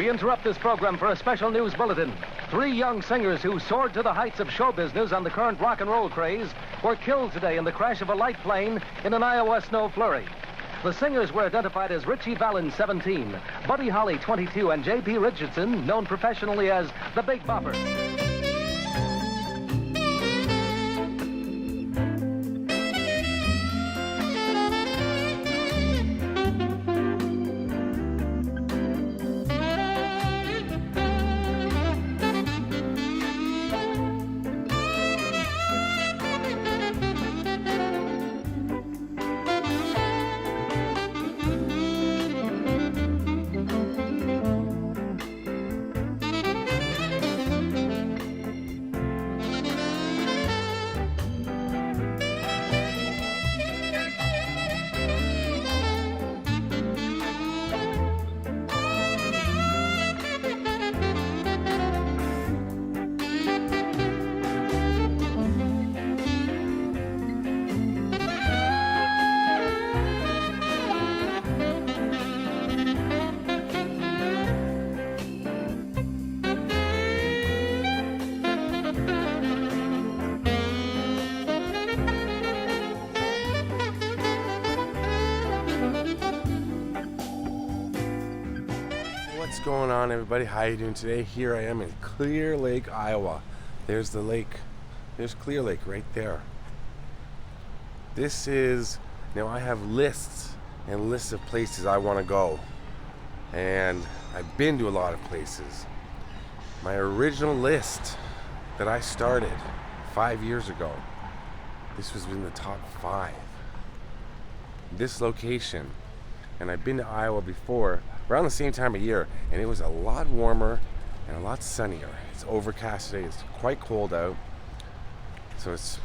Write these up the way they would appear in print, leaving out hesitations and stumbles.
We interrupt this program for a special news bulletin. 3 young singers who soared to the heights of show business on the current rock and roll craze were killed today in the crash of a light plane in an Iowa snow flurry. The singers were identified as Ritchie Valens, 17, Buddy Holly, 22, and J.P. Richardson, known professionally as the Big Bopper. What's going on, everybody? How you doing today? Here I am in Clear Lake, Iowa. There's the lake. There's Clear Lake right there. This is, now I have lists and lists of places I want to go. And I've been to a lot of places. My original list that I started 5 years ago, this was in the top 5. This location, and I've been to Iowa before, around the same time of year, and it was a lot warmer and a lot sunnier. It's overcast today. It's quite cold out, so it's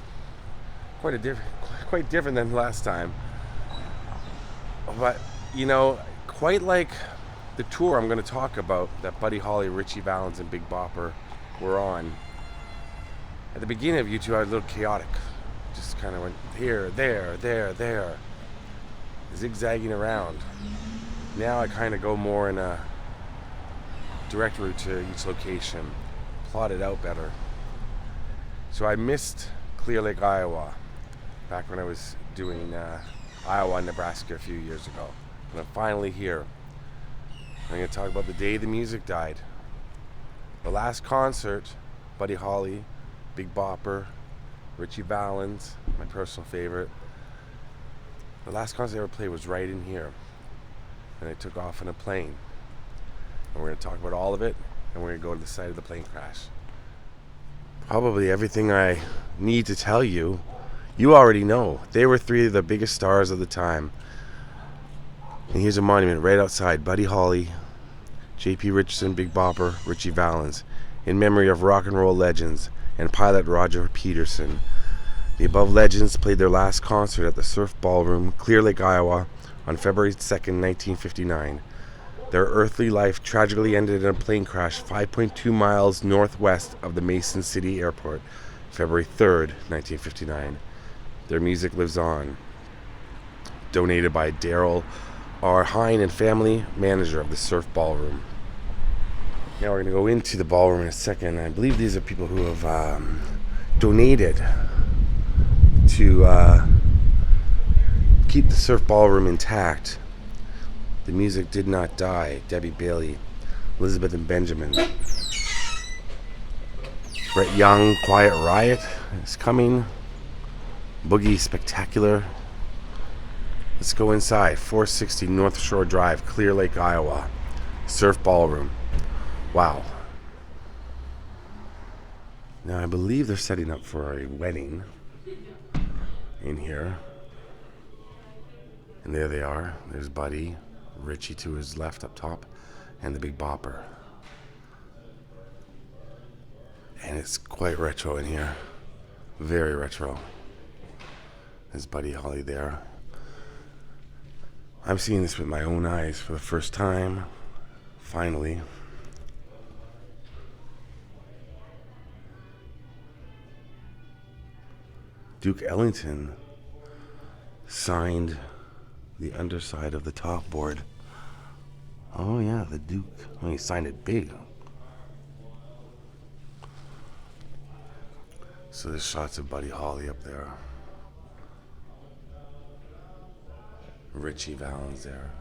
quite different than last time. But you know, quite like the tour I'm going to talk about that Buddy Holly, Ritchie Valens, and Big Bopper were on. At the beginning of U2, I was a little chaotic. Just kind of went here, there, zigzagging around. Now I kind of go more in a direct route to each location, plot it out better. So I missed Clear Lake, Iowa, back when I was doing Iowa and Nebraska a few years ago. And I'm finally here. I'm going to talk about the day the music died. The last concert, Buddy Holly, Big Bopper, Ritchie Valens, my personal favorite. The last concert I ever played was right in here. And I took off in a plane. And we're going to talk about all of it, and we're going to go to the site of the plane crash. Probably everything I need to tell you, you already know. They were 3 of the biggest stars of the time. And here's a monument right outside. Buddy Holly, J.P. Richardson, Big Bopper, Ritchie Valens, in memory of rock and roll legends and pilot Roger Peterson. The above legends played their last concert at the Surf Ballroom, Clear Lake, Iowa, on February 2nd, 1959. Their earthly life tragically ended in a plane crash 5.2 miles northwest of the Mason City Airport, February 3rd, 1959. Their music lives on. Donated by Daryl R. Hine and family, manager of the Surf Ballroom. Now we're going to go into the ballroom in a second. I believe these are people who have donated to keep the Surf Ballroom intact. The music did not die. Debbie Bailey, Elizabeth and Benjamin. Brett Young, Quiet Riot is coming. Boogie Spectacular. Let's go inside. 460 North Shore Drive, Clear Lake, Iowa. Surf Ballroom. Wow. Now I believe they're setting up for a wedding in here. And there they are. There's Buddy, Ritchie to his left up top, and the Big Bopper. And it's quite retro in here. Very retro. There's Buddy Holly there. I'm seeing this with my own eyes for the first time. Finally. Duke Ellington signed the underside of the top board Oh yeah, the Duke. Oh, he signed it big. So there's shots of Buddy Holly up there. Ritchie Valens there.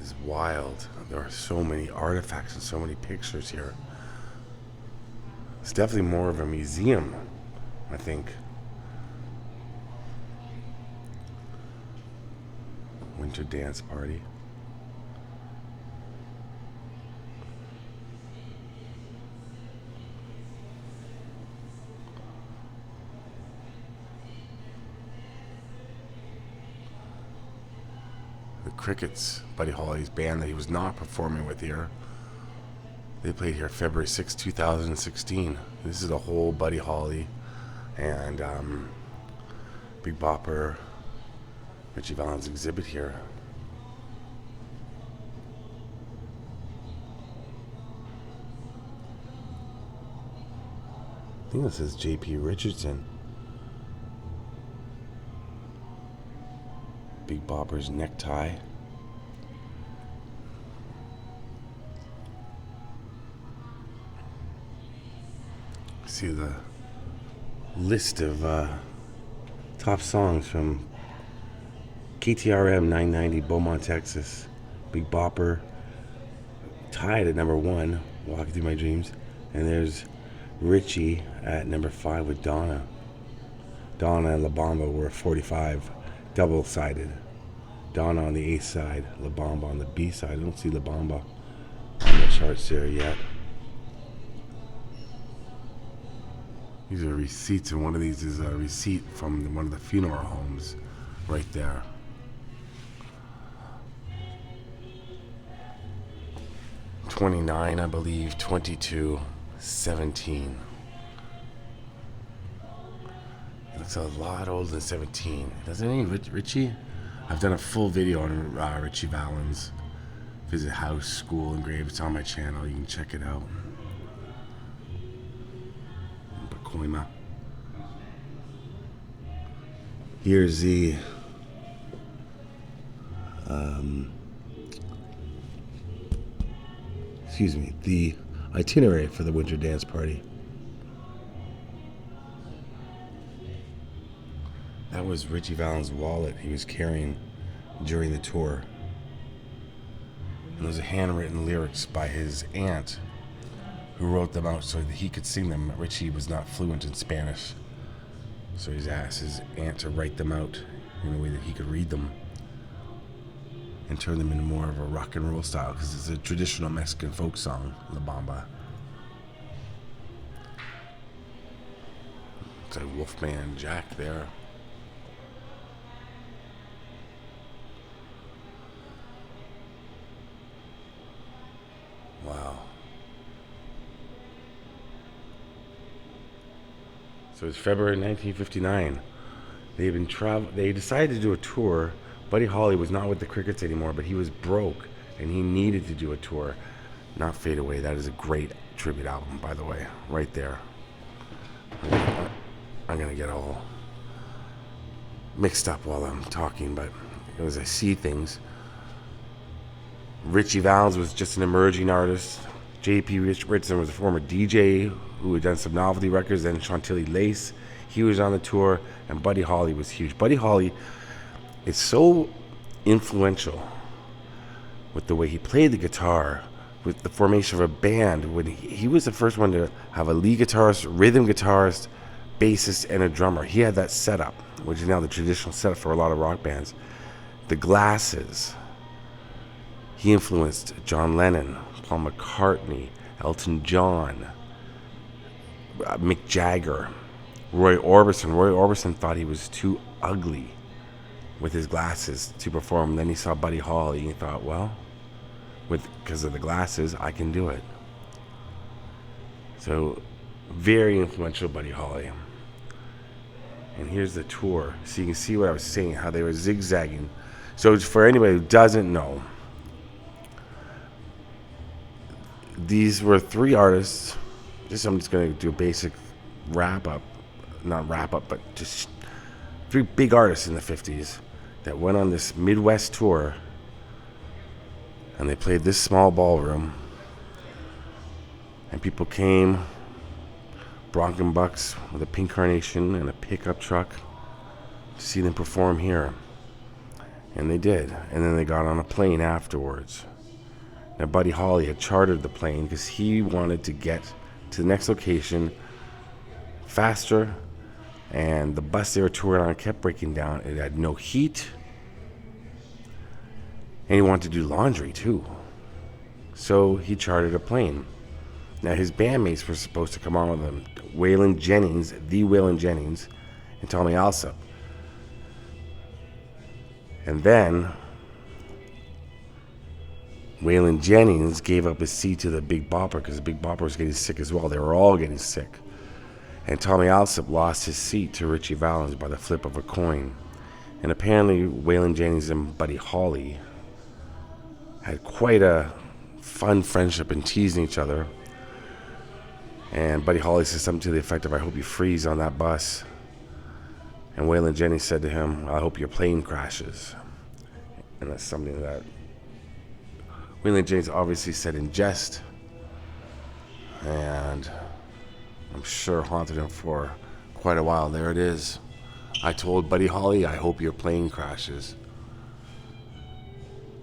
It's wild. There are so many artifacts and so many pictures here. It's definitely more of a museum, I think. Winter dance party. The Crickets, Buddy Holly's band that he was not performing with here. They played here February 6, 2016. This is the whole Buddy Holly and Big Bopper, Ritchie Valens exhibit here. I think this is J.P. Richardson. Big Bopper's necktie. See the list of top songs from KTRM 990 Beaumont, Texas. Big Bopper tied at number 1, Walking Through My Dreams. And there's Ritchie at number 5 with Donna. Donna and La Bamba were 45, double-sided. Donna on the A side, La Bamba on the B side. I don't see La Bamba on the charts there yet. These are receipts, and one of these is a receipt from one of the funeral homes right there. $29, I believe, 22, 17. It looks a lot older than 17. Doesn't it, Ritchie? I've done a full video on Ritchie Valens. Visit house, school, and grave. It's on my channel. You can check it out. Bacoima. Here's the the itinerary for the winter dance party. That was Ritchie Valens' wallet he was carrying during the tour. And those are handwritten lyrics by his aunt, who wrote them out so that he could sing them. Ritchie was not fluent in Spanish, so he's asked his aunt to write them out in a way that he could read them and turn them into more of a rock and roll style, because it's a traditional Mexican folk song, La Bamba. It's like Wolfman Jack there. Wow. So it's February 1959. They decided to do a tour. Buddy Holly was not with the Crickets anymore, but he was broke and he needed to do a tour. Not Fade Away. That is a great tribute album, by the way, right there. I'm gonna get all mixed up while I'm talking, but as I see things, Ritchie Valens was just an emerging artist. J.P. Richardson was a former DJ who had done some novelty records. Then Chantilly Lace, he was on the tour, and Buddy Holly was huge. Buddy Holly is so influential with the way he played the guitar with the formation of a band when he was the first one to have a lead guitarist, rhythm guitarist, bassist, and a drummer. He had that setup, which is now the traditional setup for a lot of rock bands. The glasses. He influenced John Lennon, Paul McCartney, Elton John, Mick Jagger, Roy Orbison. Roy Orbison thought he was too ugly with his glasses to perform. Then he saw Buddy Holly and he thought, well, because of the glasses, I can do it. So, very influential Buddy Holly. And here's the tour. So you can see what I was saying, how they were zigzagging. So for anybody who doesn't know, these were 3 artists. I'm just going to do a basic wrap-up. Not wrap-up, but just 3 big artists in the 50s that went on this Midwest tour. And they played this small ballroom. And people came, Bronco Bucks with a pink carnation and a pickup truck to see them perform here. And they did. And then they got on a plane afterwards. Now, Buddy Holly had chartered the plane because he wanted to get to the next location faster. And the bus they were touring on kept breaking down. It had no heat. And he wanted to do laundry, too. So he chartered a plane. Now, his bandmates were supposed to come on with him. Waylon Jennings, the Waylon Jennings, and Tommy Allsup. And then Waylon Jennings gave up his seat to the Big Bopper because the Big Bopper was getting sick as well. They were all getting sick. And Tommy Allsup lost his seat to Ritchie Valens by the flip of a coin. And apparently Waylon Jennings and Buddy Holly had quite a fun friendship and teasing each other. And Buddy Holly said something to the effect of, I hope you freeze on that bus. And Waylon Jennings said to him, I hope your plane crashes. And that's something that Waylon Jennings obviously said in jest. And I'm sure haunted him for quite a while. There it is. I told Buddy Holly, I hope your plane crashes.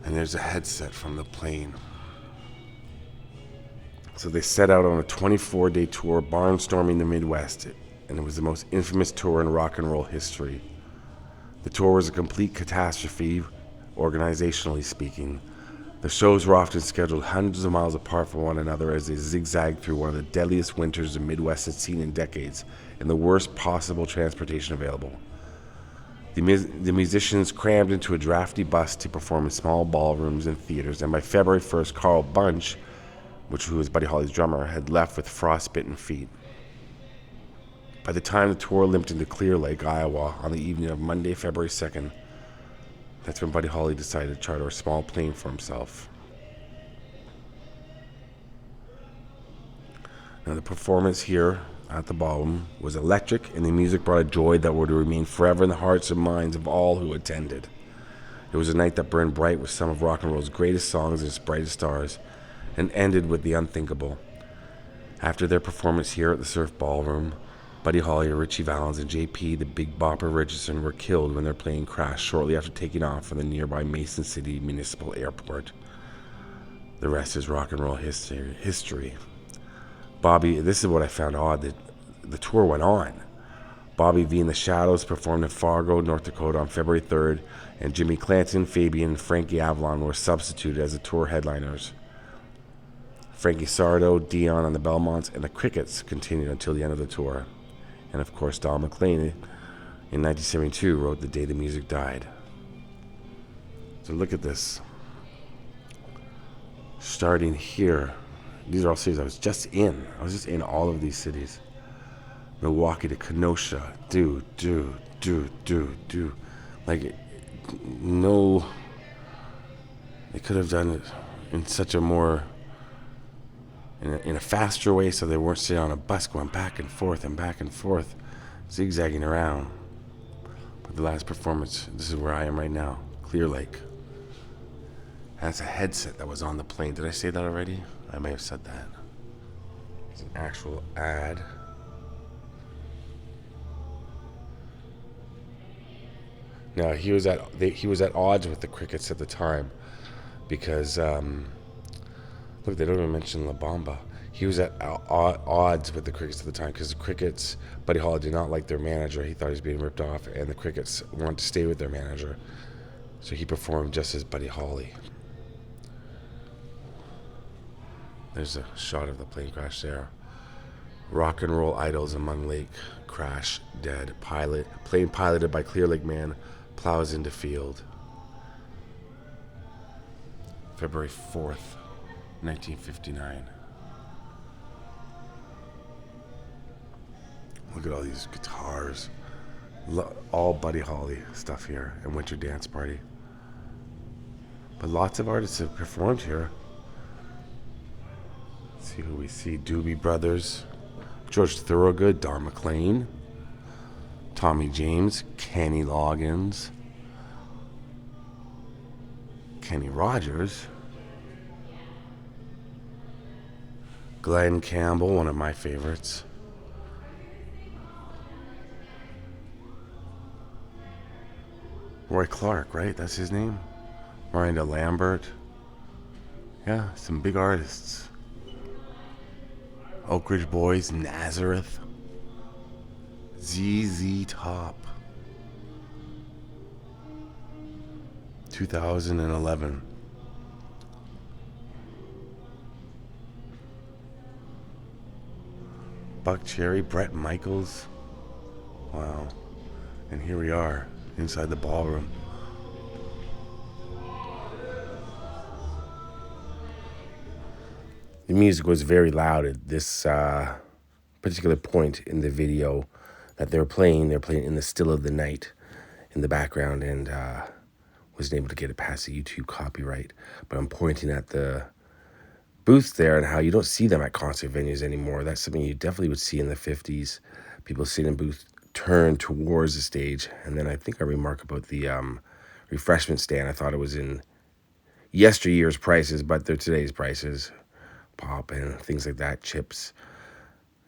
And there's a headset from the plane. So they set out on a 24-day tour, barnstorming the Midwest, and it was the most infamous tour in rock and roll history. The tour was a complete catastrophe, organizationally speaking. The shows were often scheduled hundreds of miles apart from one another as they zigzagged through one of the deadliest winters the Midwest had seen in decades, in the worst possible transportation available. The musicians crammed into a drafty bus to perform in small ballrooms and theaters, and by February 1st, Carl Bunch, who was Buddy Holly's drummer, had left with frostbitten feet. By the time the tour limped into Clear Lake, Iowa, on the evening of Monday, February 2nd, that's when Buddy Holly decided to charter a small plane for himself. Now, the performance here at the Ballroom was electric, and the music brought a joy that would remain forever in the hearts and minds of all who attended. It was a night that burned bright with some of rock and roll's greatest songs and its brightest stars, and ended with the unthinkable. After their performance here at the Surf Ballroom, Buddy Holly, Ritchie Valens, and J.P., the Big Bopper Richardson, were killed when their plane crashed shortly after taking off from the nearby Mason City Municipal Airport. The rest is rock and roll history. Bobby, this is what I found odd, that the tour went on. Bobby V and the Shadows performed in Fargo, North Dakota on February 3rd, and Jimmy Clanton, Fabian, and Frankie Avalon were substituted as the tour headliners. Frankie Sardo, Dion on the Belmonts, and the Crickets continued until the end of the tour. And of course, Don McLean in 1972 wrote The Day the Music Died. So look at this. Starting here. These are all cities I was just in all of these cities. Milwaukee to Kenosha. Do. Like, no. They could have done it in such a more, in a faster way, so they weren't sitting on a bus going back and forth, zigzagging around. But the last performance, this is where I am right now, Clear Lake. That's a headset that was on the plane. Did I say that already? I may have said that. It's an actual ad. Now he was at odds with the Crickets at the time, because Look, they don't even mention La Bamba. He was at odds with the Crickets at the time because the Crickets, Buddy Holly did not like their manager. He thought he was being ripped off, and the Crickets wanted to stay with their manager. So he performed just as Buddy Holly. There's a shot of the plane crash there. Rock and roll idols among lake. Crash, dead. Plane piloted by Clear Lake man plows into field. February 4th, 1959. Look at all these guitars. All Buddy Holly stuff here and Winter Dance Party. But lots of artists have performed here. Let's see who we see. Doobie Brothers, George Thorogood, Don McLean, Tommy James, Kenny Loggins, Kenny Rogers, Glenn Campbell, one of my favorites. Roy Clark, right? That's his name. Miranda Lambert. Yeah, some big artists. Oak Ridge Boys, Nazareth, ZZ Top. 2011. Buck Cherry, Brett Michaels. Wow. And here we are inside the ballroom. The music was very loud at this particular point in the video that they're playing. They're playing in the still of the night in the background, and wasn't able to get it past the YouTube copyright. But I'm pointing at the booths there and how you don't see them at concert venues anymore. That's something you definitely would see in the 50s. People sitting in booths turned towards the stage. And then I think I remarked about the refreshment stand. I thought it was in yesteryear's prices, but they're today's prices. Pop and things like that, chips.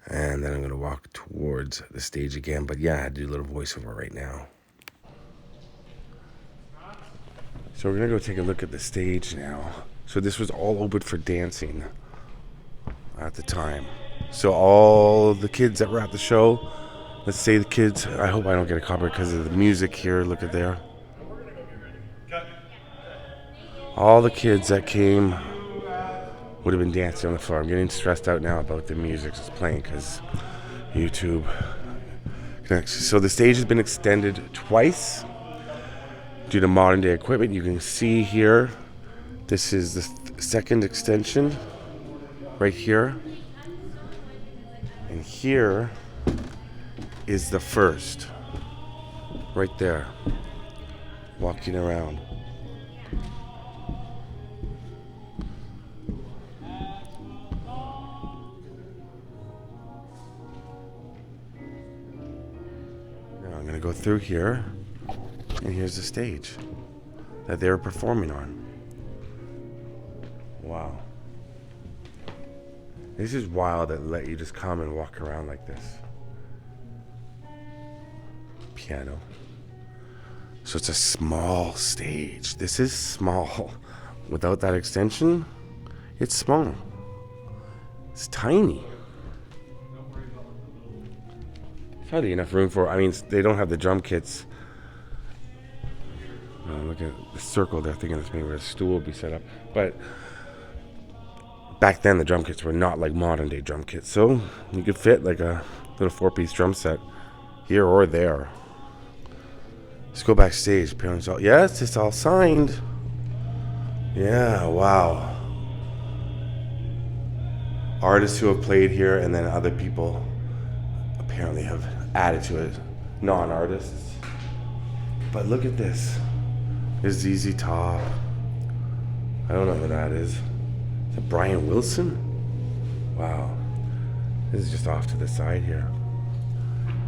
And then I'm going to walk towards the stage again. But yeah, I do a little voiceover right now. So we're going to go take a look at the stage now. So this was all open for dancing at the time. So all the kids that were at the show, let's say the kids, I hope I don't get a copyright because of the music here. Look at there. All the kids that came would have been dancing on the floor. I'm getting stressed out now about the music that's playing because YouTube connects. So the stage has been extended twice due to modern day equipment. You can see here, this is the second extension right here. And here is the first, right there, walking around. I'm going to go through here, and here's the stage that they were performing on. Wow. This is wild that let you just come and walk around like this. Piano. So it's a small stage. This is small. Without that extension, it's small. It's tiny. Hardly enough room for, I mean, they don't have the drum kits. Look at the circle there, thinking it's maybe where a stool would be set up. But back then, the drum kits were not like modern day drum kits. So you could fit like a little 4-piece drum set here or there. Let's go backstage. Parents all, yes, it's all signed. Yeah, wow. Artists who have played here, and then other people apparently have added to it, non-artists. But look at this. There's ZZ Top. I don't know who that is. Is that Brian Wilson? Wow. This is just off to the side here.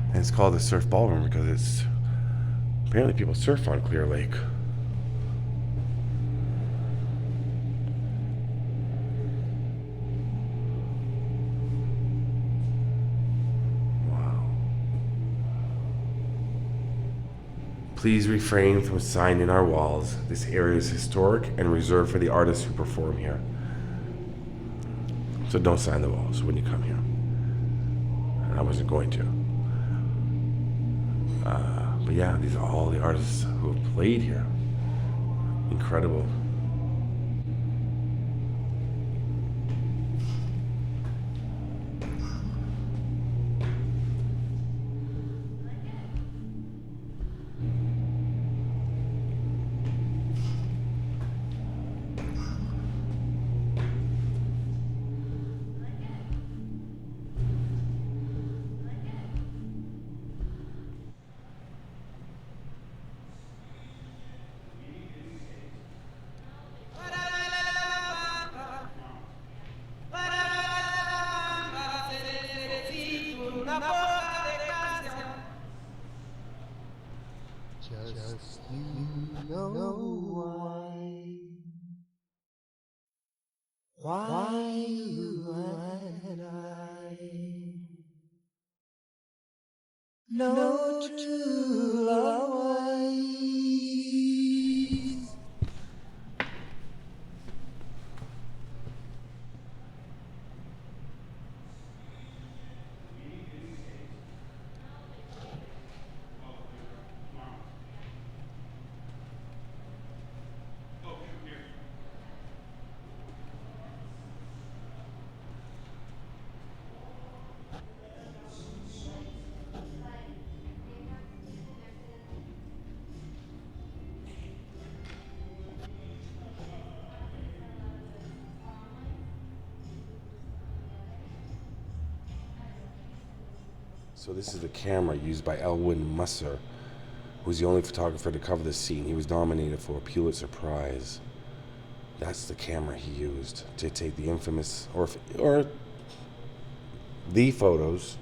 And it's called the Surf Ballroom because it's apparently people surf on Clear Lake. Please refrain from signing in our walls. This area is historic and reserved for the artists who perform here. So don't sign the walls when you come here. And I wasn't going to. But yeah, these are all the artists who have played here. Incredible. Just you know why you and I know true love ways. So this is the camera used by Elwyn Musser, who was the only photographer to cover this scene. He was nominated for a Pulitzer Prize. That's the camera he used to take the infamous, or the photos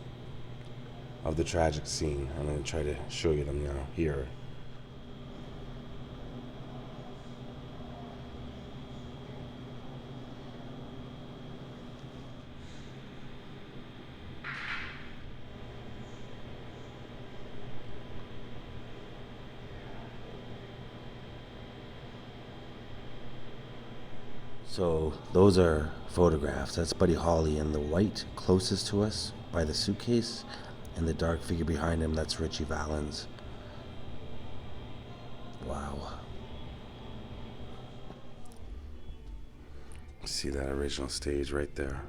of the tragic scene. I'm going to try to show you them now here. So those are photographs. That's Buddy Holly in the white closest to us by the suitcase, and the dark figure behind him, that's Ritchie Valens. Wow. See that original stage right there?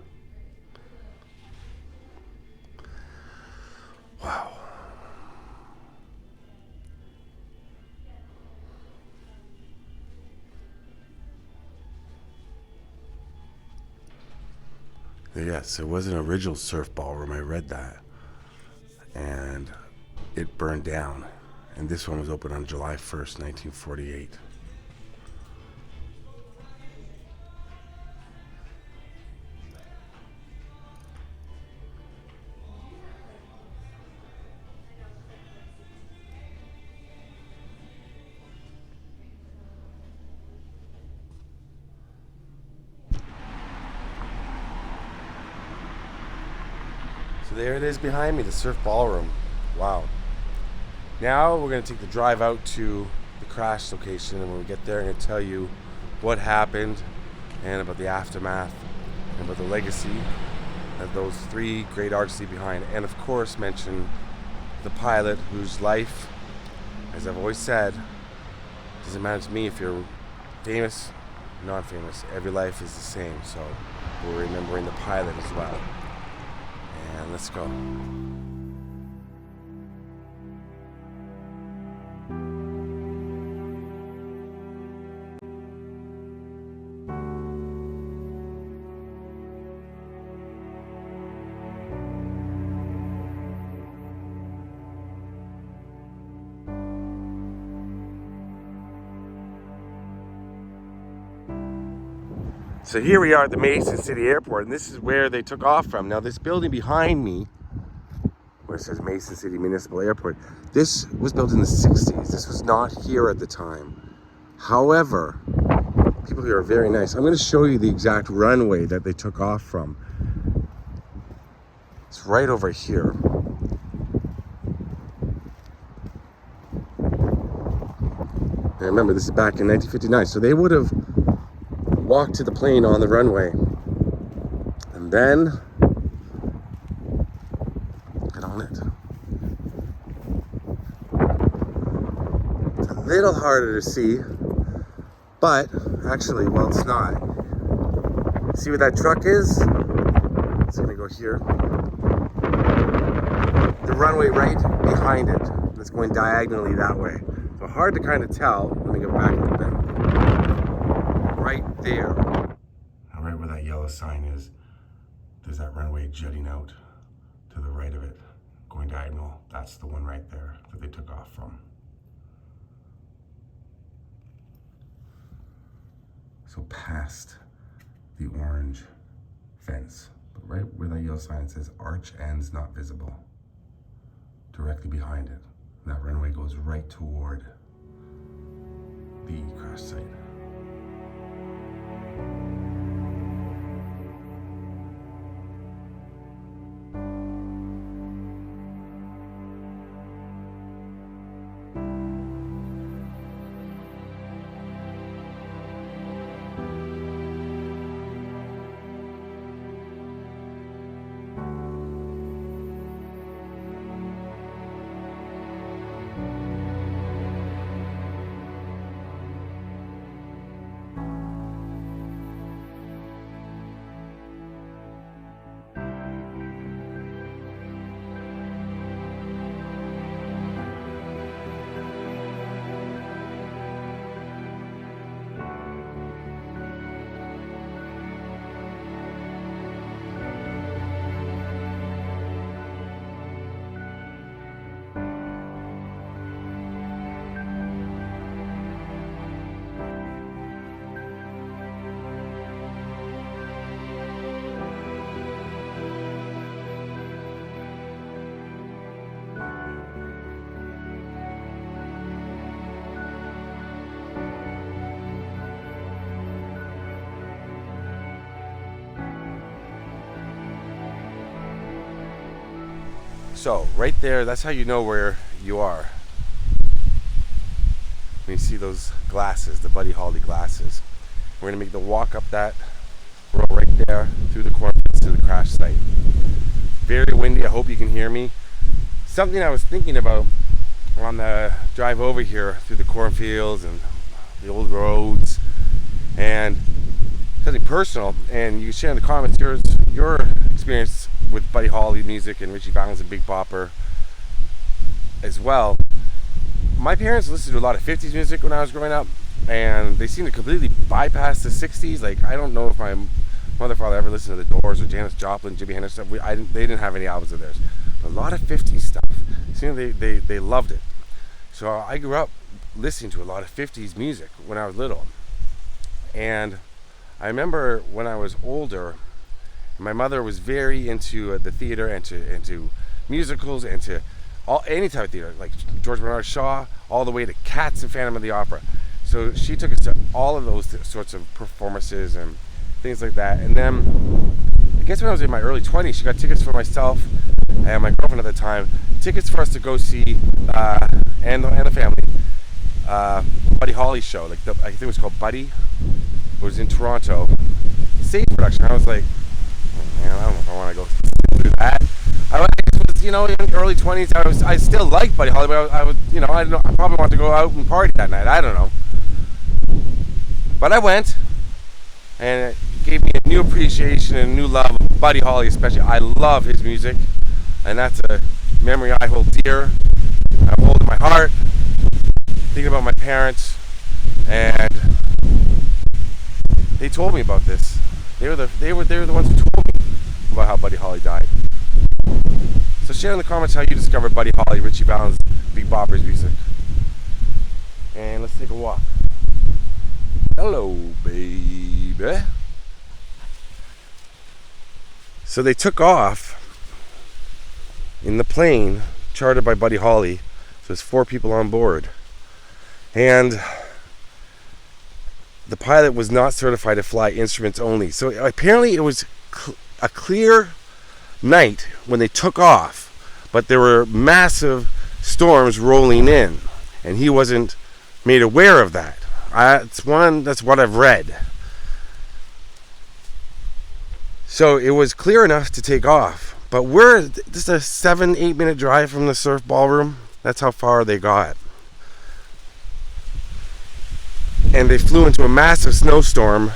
Wow. Yes, it was an original surf ballroom. I read that. And it burned down. And this one was opened on July 1st, 1948. So there it is behind me, the surf ballroom. Wow. Now we're going to take the drive out to the crash location, and when we get there, I'm going to tell you what happened and about the aftermath and about the legacy of those three great artists leave behind. And of course mention the pilot, whose life, as I've always said, doesn't matter to me if you're famous, not famous. Every life is the same. So we're remembering the pilot as well. And let's go. So here we are at the Mason City Airport, and this is where they took off from. Now this building behind me, where it says Mason City Municipal Airport, this was built in the 60s. This was not here at the time. However, people here are very nice. I'm going to show you the exact runway that they took off from. It's right over here. And remember, this is back in 1959, so they would have walked to the plane on the runway, and And then get on it. It's a little harder to see, but actually, well, it's not. See what that truck is? It's gonna go here. The runway right behind it. It's going diagonally that way. So hard to kind of tell. Let me go back a little bit. Right there. Now right where that yellow sign is, there's that runway jutting out to the right of it, going diagonal. That's the one right there that they took off from. So past the orange fence, but right where that yellow sign says arch ends not visible, directly behind it. And that runway goes right toward the crash site. So right there, that's how you know where you are. When you see those glasses, the Buddy Holly glasses. We're gonna make the walk up that road right there, through the cornfields to the crash site. Very windy, I hope you can hear me. Something I was thinking about on the drive over here through the cornfields and the old roads, and something personal, and you can share in the comments your experience with Buddy Holly music and Ritchie Valens and Big Bopper as well. My parents listened to a lot of 50s music when I was growing up, and they seem to completely bypass the 60s. Like, I don't know if my mother or father ever listened to The Doors or Janis Joplin, Jimi Hendrix stuff. They didn't have any albums of theirs. But a lot of 50s stuff. It seemed they loved it. So I grew up listening to a lot of 50s music when I was little. And I remember when I was older, my mother was very into the theater, into musicals, into any type of theater, like George Bernard Shaw, all the way to Cats and Phantom of the Opera. So she took us to all of those sorts of performances and things like that. And then, I guess when I was in my early 20s, she got tickets for myself and my girlfriend at the time, tickets for us to go see, and the family, Buddy Holly show. Like I think it was called Buddy. It was in Toronto. Stage production. I was like, man, I don't know if I want to go through that. I was, in early 20s. I still liked Buddy Holly, but I was, I don't know. I probably wanted to go out and party that night. I don't know. But I went, and it gave me a new appreciation and a new love of Buddy Holly, especially. I love his music, and that's a memory I hold dear. I hold in my heart, thinking about my parents, and they told me about this. They were the ones who told me about how Buddy Holly died. So share in the comments how you discovered Buddy Holly, Ritchie Valens, Big Bopper's music. And let's take a walk. Hello, baby. So they took off in the plane chartered by Buddy Holly. So there's 4 people on board. And the pilot was not certified to fly instruments only. So apparently it was a clear night when they took off, but there were massive storms rolling in, and he wasn't made aware of that. That's what I've read. So it was clear enough to take off. But we're just a 7-8 minute drive from the surf ballroom. That's how far they got. And they flew into a massive snowstorm.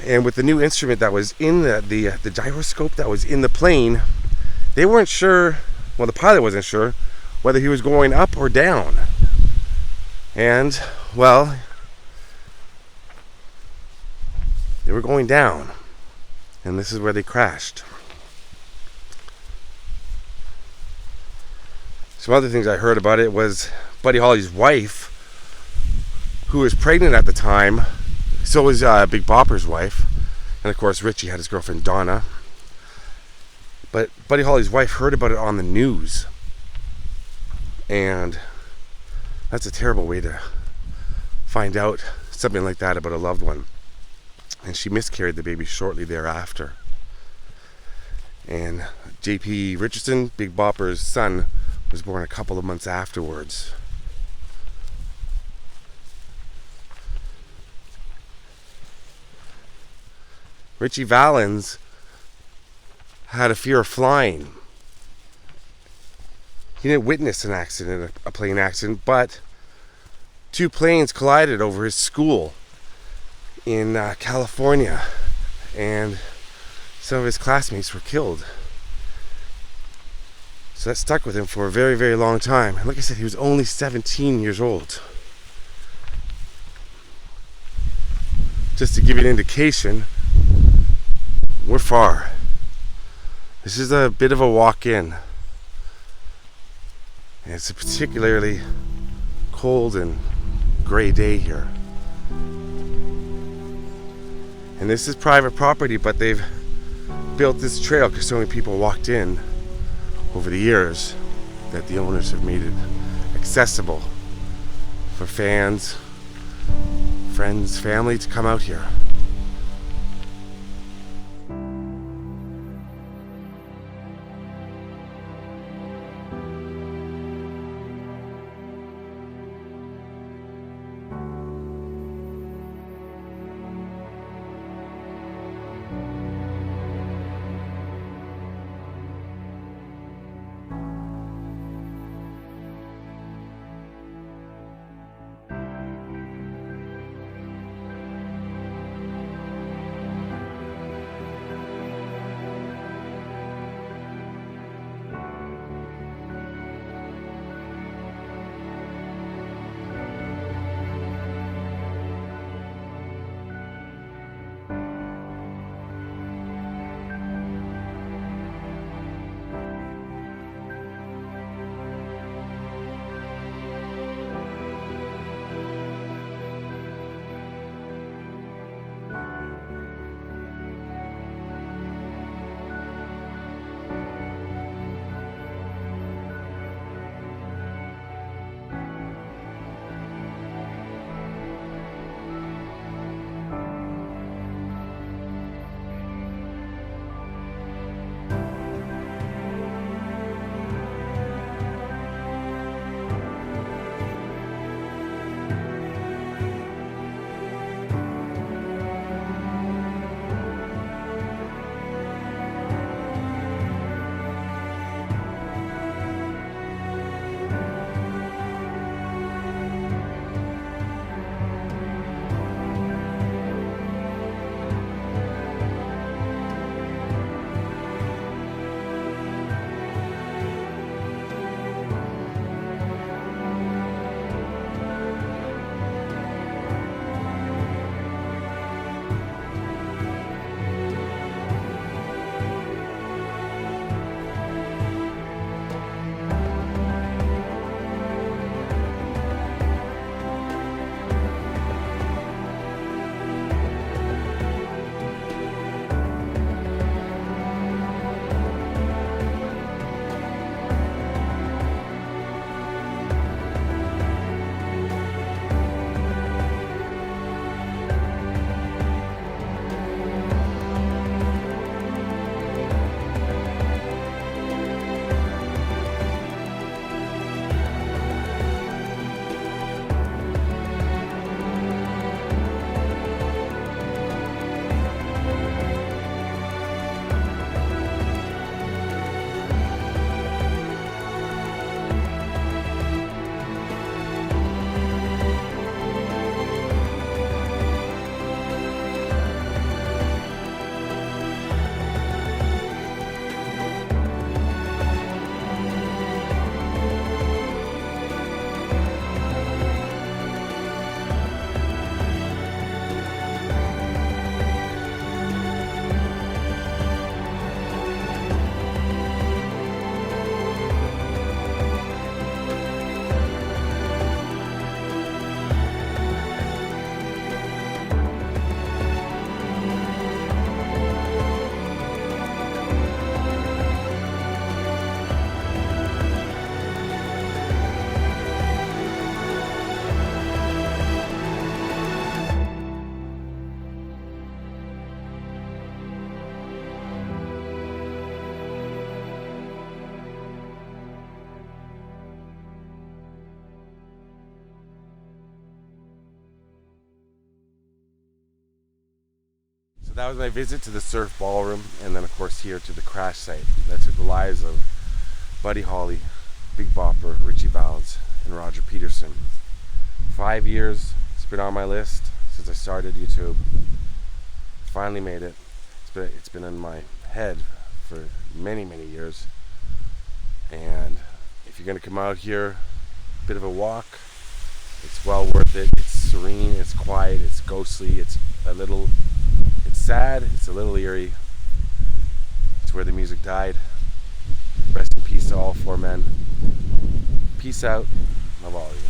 And with the new instrument that was in the gyroscope that was in the plane, they weren't sure, well, the pilot wasn't sure whether he was going up or down. And, well, they were going down. And this is where they crashed. Some other things I heard about it was Buddy Holly's wife, who was pregnant at the time. So was Big Bopper's wife. And of course, Ritchie had his girlfriend Donna. But Buddy Holly's wife heard about it on the news. And that's a terrible way to find out something like that about a loved one. And she miscarried the baby shortly thereafter. And J.P. Richardson, Big Bopper's son, was born a couple of months afterwards. Ritchie Valens had a fear of flying. He didn't witness an accident, a plane accident, but 2 planes collided over his school in California, and some of his classmates were killed. So that stuck with him for a very, very long time. And like I said, he was only 17 years old. Just to give you an indication, we're far. This is a bit of a walk in. And it's a particularly cold and gray day here. And this is private property, but they've built this trail because so many people walked in over the years that the owners have made it accessible for fans, friends, family to come out here. So that was my visit to the surf ballroom, and then of course here to the crash site that took the lives of Buddy Holly, Big Bopper, Ritchie Valens, and Roger Peterson. 5 years, it's been on my list since I started YouTube. Finally made it. It's been in my head for many, many years. And if you're gonna come out here, a bit of a walk, it's well worth it. It's serene, it's quiet, it's ghostly, it's sad, it's a little eerie. It's where the music died. Rest in peace to all four men. Peace out. Love all of you.